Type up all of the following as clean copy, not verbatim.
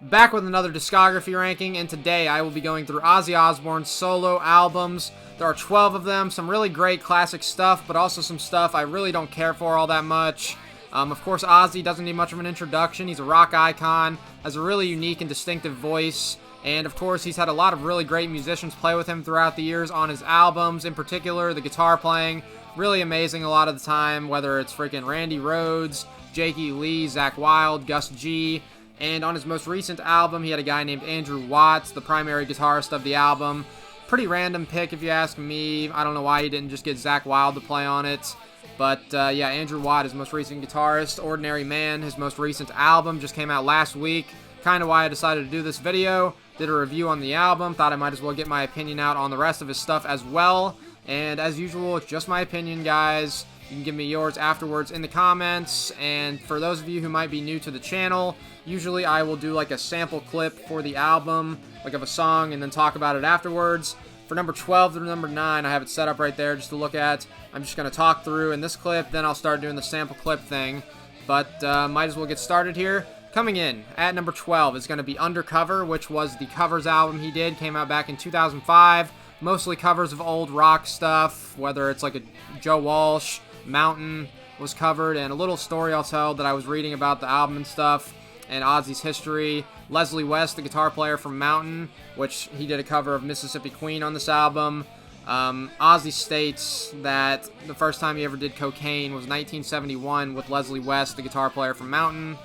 Back with another discography ranking, and today I will be going through Ozzy Osbourne's solo albums. There are 12 of them, some really great classic stuff, but also some stuff I really don't care for all that much. Of course, Ozzy doesn't need much of an introduction. He's a rock icon, has a really unique and distinctive voice, and of course, he's had a lot of really great musicians play with him throughout the years on his albums. In particular, the guitar playing, really amazing a lot of the time, whether it's freaking Randy Rhoads, Jakey Lee, Zakk Wylde, Gus G. And on his most recent album, he had a guy named Andrew Watts, the primary guitarist of the album. Pretty random pick if you ask me. I don't know why he didn't just get Zakk Wylde to play on it. But yeah, Andrew Watt, his most recent guitarist. Ordinary Man, his most recent album, just came out last week. Kind of why I decided to do this video. Did a review on the album. Thought I might as well get my opinion out on the rest of his stuff as well. And as usual, it's just my opinion, guys. You can give me yours afterwards in the comments. And for those of you who might be new to the channel, usually I will do like a sample clip for the album, like of a song, and then talk about it afterwards. For number 12 through number 9, I have it set up right there just to look at. I'm just going to talk through in this clip, then I'll start doing the sample clip thing. But might as well get started here. Coming in at number 12 is going to be Undercover, which was the covers album he did. Came out back in 2005. Mostly covers of old rock stuff, whether it's like a Joe Walsh, Mountain was covered, and a little story I'll tell that I was reading about the album and stuff, and Ozzy's history. Leslie West, the guitar player from Mountain, which he did a cover of Mississippi Queen on this album. Ozzy states that the first time he ever did cocaine was 1971 with Leslie West, the guitar player from Mountain.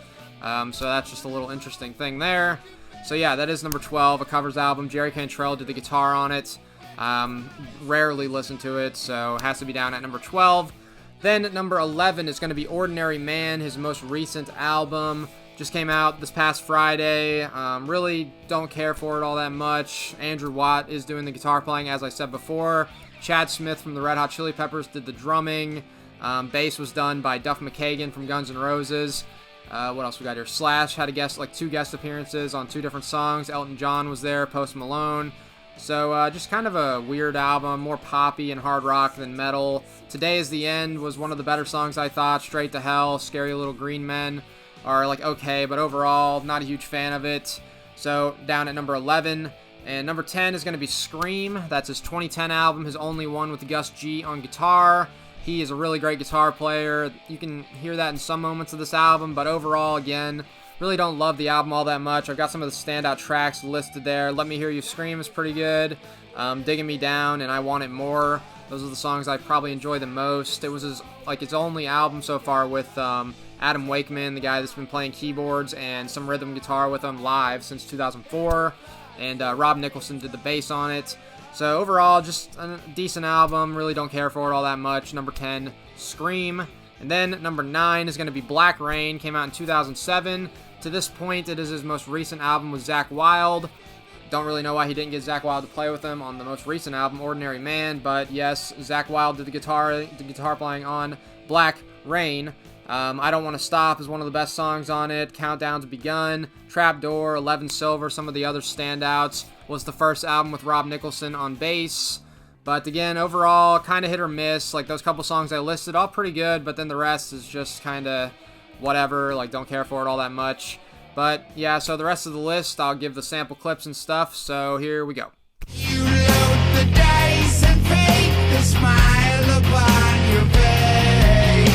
So that's just a little interesting thing there. So yeah, that is number 12, a covers album. Jerry Cantrell did the guitar on it. Rarely listen to it, so it has to be down at number 12. Then at number 11 is going to be Ordinary Man, his most recent album. Just came out this past Friday. Really don't care for it all that much. Andrew Watt is doing the guitar playing, as I said before. Chad Smith from the Red Hot Chili Peppers did the drumming. Bass was done by Duff McKagan from Guns N' Roses. What else we got here? Slash had like 2 guest appearances on 2 different songs. Elton John was there, Post Malone. So just kind of a weird album, more poppy and hard rock than metal. Today Is the End was one of the better songs, I thought. Straight to Hell, Scary Little Green Men are like okay, but overall not a huge fan of it. So down at number 11. And number 10 is going to be Scream. That's his 2010 album, his only one with Gus G on guitar. He is a really great guitar player. You can hear that in some moments of this album, but overall, again, really don't love the album all that much. I've got some of the standout tracks listed there. Let Me Hear You Scream is pretty good. Digging Me Down and I Want It More. Those are the songs I probably enjoy the most. It was his only album so far with Adam Wakeman, the guy that's been playing keyboards and some rhythm guitar with him live since 2004. And Rob Nicholson did the bass on it. So overall, just a decent album. Really don't care for it all that much. Number 10, Scream. And then number 9 is going to be Black Rain. Came out in 2007. To this point, it is his most recent album with Zakk Wylde. Don't really know why he didn't get Zakk Wylde to play with him on the most recent album, Ordinary Man. But yes, Zakk Wylde did the guitar playing on Black Rain. I Don't Want to Stop is one of the best songs on it. Countdown's Begun, Trapdoor, 11 Silver, some of the other standouts. Was the first album with Rob Nicholson on bass. But again, overall, kind of hit or miss. Like those couple songs I listed, all pretty good, but then the rest is just kind of whatever. Like, don't care for it all that much. But yeah, so the rest of the list, I'll give the sample clips and stuff. So here we go. You load the dice and fake the smile upon your face.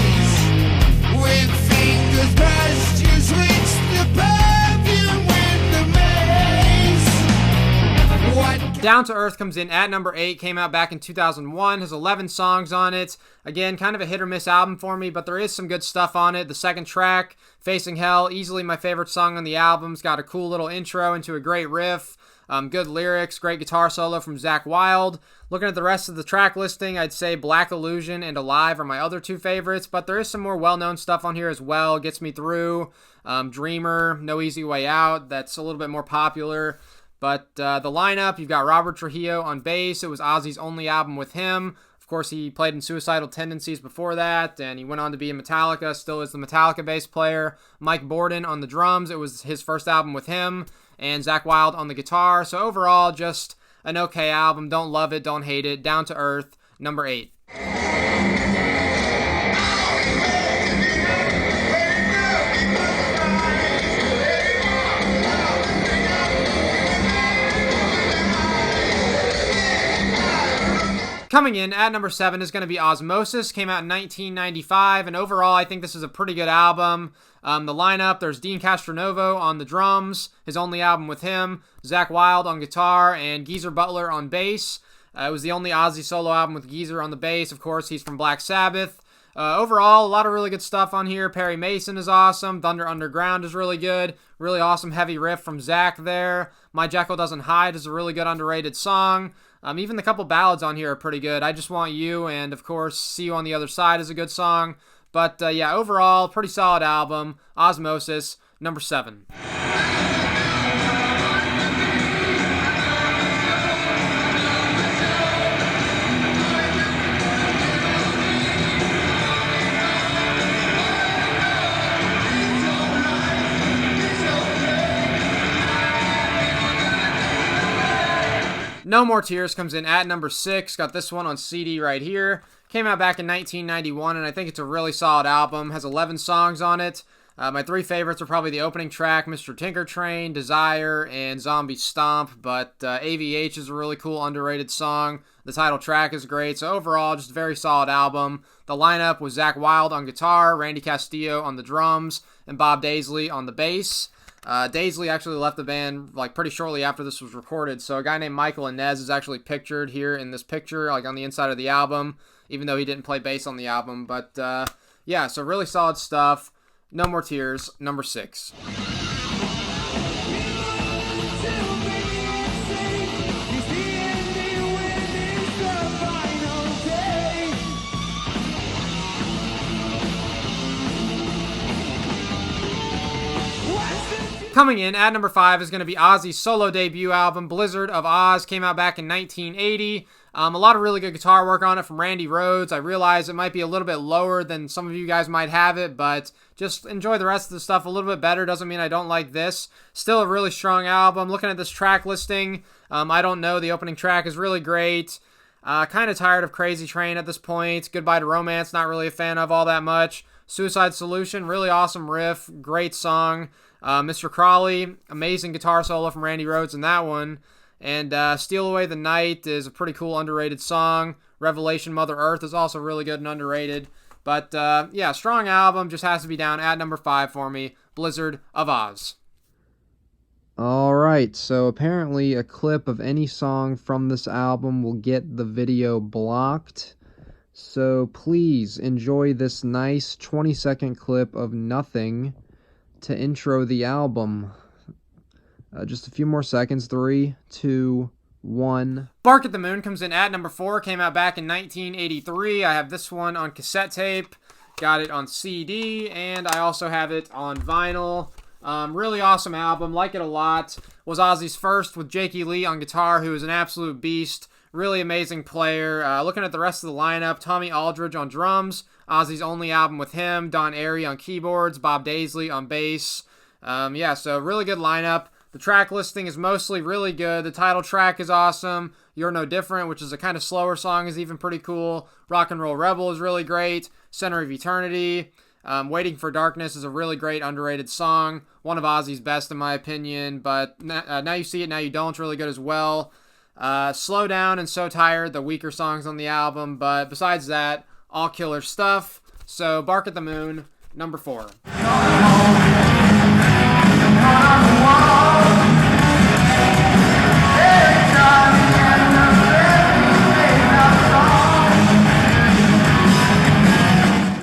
With fingers brushed, you switch the perfume with the maze. What? Down to Earth comes in at number 8, came out back in 2001, has 11 songs on it. Again, kind of a hit or miss album for me, but there is some good stuff on it. The second track, Facing Hell, easily my favorite song on the album. It's got a cool little intro into a great riff. Good lyrics, great guitar solo from Zakk Wylde. Looking at the rest of the track listing, I'd say Black Illusion and Alive are my other 2 favorites, but there is some more well-known stuff on here as well. Gets Me Through, Dreamer, No Easy Way Out, that's a little bit more popular. But the lineup, you've got Robert Trujillo on bass. It was Ozzy's only album with him. Of course, he played in Suicidal Tendencies before that, and he went on to be in Metallica, still is the Metallica bass player. Mike Borden on the drums. It was his first album with him. And Zakk Wylde on the guitar. So overall, just an okay album. Don't love it, don't hate it. Down to Earth, number 8. Coming in at number 7 is going to be Ozzmosis. Came out in 1995, and overall, I think this is a pretty good album. The lineup, there's Dean Castronovo on the drums, his only album with him, Zakk Wylde on guitar, and Geezer Butler on bass. It was the only Ozzy solo album with Geezer on the bass. Of course, he's from Black Sabbath. Overall, a lot of really good stuff on here. Perry Mason is awesome. Thunder Underground is really good. Really awesome heavy riff from Zakk there. My Jekyll Doesn't Hide is a really good underrated song. Even the couple ballads on here are pretty good. I Just Want You and, of course, See You on the Other Side is a good song. But, yeah, overall, pretty solid album. Ozzmosis, number 7. No More Tears comes in at number 6. Got this one on CD right here. Came out back in 1991, and I think it's a really solid album. Has 11 songs on it. My 3 favorites are probably the opening track, Mr. Tinker Train, Desire, and Zombie Stomp. But AVH is a really cool, underrated song. The title track is great. So overall, just a very solid album. The lineup was Zakk Wylde on guitar, Randy Castillo on the drums, and Bob Daisley on the bass. Daisley actually left the band like pretty shortly after this was recorded, so a guy named Michael Inez is actually pictured here in this picture, like on the inside of the album, even though he didn't play bass on the album. But yeah, so really solid stuff. No More Tears, number 6. Coming in at number 5 is going to be Ozzy's solo debut album, Blizzard of Oz. Came out back in 1980. A lot of really good guitar work on it from Randy Rhoads. I realize it might be a little bit lower than some of you guys might have it, but just enjoy the rest of the stuff a little bit better. Doesn't mean I don't like this. Still a really strong album. Looking at this track listing, I Don't Know, the opening track is really great. Kind of tired of Crazy Train at this point. Goodbye to Romance, not really a fan of all that much. Suicide Solution, really awesome riff, great song. Mr. Crawley, amazing guitar solo from Randy Rhoads in that one. And Steal Away the Night is a pretty cool, underrated song. Revelation Mother Earth is also really good and underrated. But yeah, strong album, just has to be down at number 5 for me. Blizzard of Oz. Alright, so apparently a clip of any song from this album will get the video blocked. So please enjoy this nice 20-second clip of nothing to intro the album. Just a few more seconds. 3, 2, 1. Bark at the Moon comes in at number 4. Came out back in 1983. I have this one on cassette tape. Got it on CD. And I also have it on vinyl. Really awesome album. Like it a lot. Was Ozzy's first with Jakey Lee on guitar, who is an absolute beast. Really amazing player. Looking at the rest of the lineup, Tommy Aldridge on drums. Ozzy's only album with him. Don Airey on keyboards. Bob Daisley on bass. Yeah, so really good lineup. The track listing is mostly really good. The title track is awesome. You're No Different, which is a kind of slower song, is even pretty cool. Rock and Roll Rebel is really great. Center of Eternity. Waiting for Darkness is a really great, underrated song. One of Ozzy's best, in my opinion. But Now You See It, Now You Don't is really good as well. Slow Down and So Tired, the weaker songs on the album. But besides that, all killer stuff. So Bark at the Moon, number 4.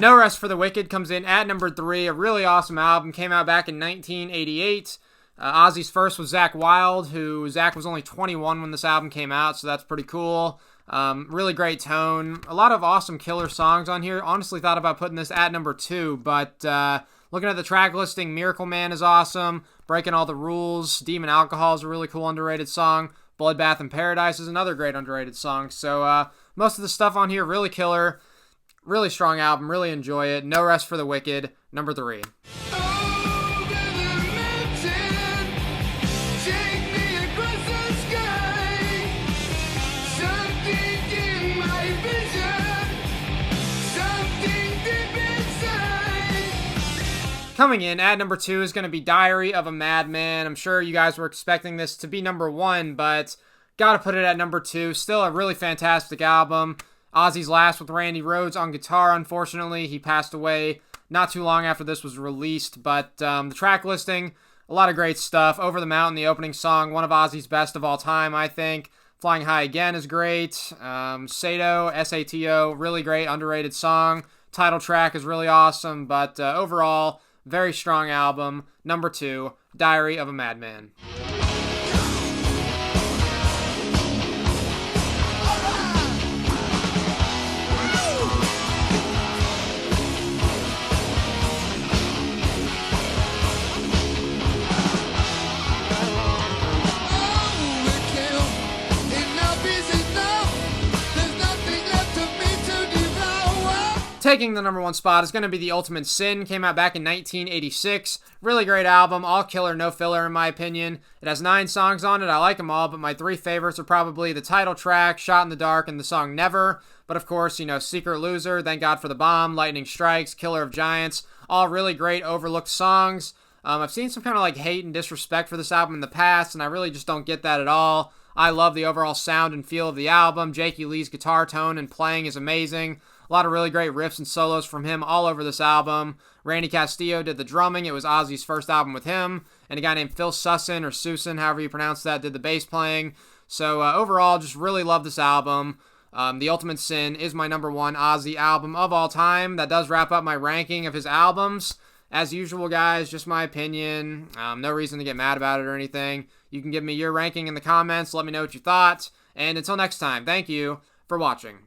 No Rest for the Wicked comes in at number 3. A really awesome album. Came out back in 1988. Ozzy's first was Zakk Wylde, who Zakk was only 21 when this album came out, so that's pretty cool. Really great tone. A lot of awesome killer songs on here. Honestly thought about putting this at number 2, but looking at the track listing, Miracle Man is awesome. Breaking All the Rules. Demon Alcohol is a really cool, underrated song. Bloodbath in Paradise is another great, underrated song. So most of the stuff on here, really killer. Really strong album. Really enjoy it. No Rest for the Wicked, number 3. Coming in at number 2 is going to be Diary of a Madman. I'm sure you guys were expecting this to be number 1, but Gotta put it at number 2. Still a really fantastic album. Ozzy's last with Randy Rhoads on guitar, unfortunately. He passed away not too long after this was released, but the track listing, a lot of great stuff. Over the Mountain, the opening song, one of Ozzy's best of all time, I think. Flying High Again is great. Sato, S-A-T-O, really great, underrated song. Title track is really awesome, but overall, very strong album. Number 2, Diary of a Madman. Taking the number 1 spot is going to be The Ultimate Sin. Came out back in 1986. Really great album. All killer, no filler in my opinion. It has 9 songs on it. I like them all, but my 3 favorites are probably the title track, Shot in the Dark, and the song Never. But of course, Secret Loser, Thank God for the Bomb, Lightning Strikes, Killer of Giants. All really great, overlooked songs. I've seen some kind of hate and disrespect for this album in the past, and I really just don't get that at all. I love the overall sound and feel of the album. Jakey Lee's guitar tone and playing is amazing. A lot of really great riffs and solos from him all over this album. Randy Castillo did the drumming. It was Ozzy's first album with him. And a guy named Phil Sussin, or Susan, however you pronounce that, did the bass playing. So overall, just really love this album. The Ultimate Sin is my number 1 Ozzy album of all time. That does wrap up my ranking of his albums. As usual, guys, just my opinion. No reason to get mad about it or anything. You can give me your ranking in the comments. Let me know what you thought. And until next time, thank you for watching.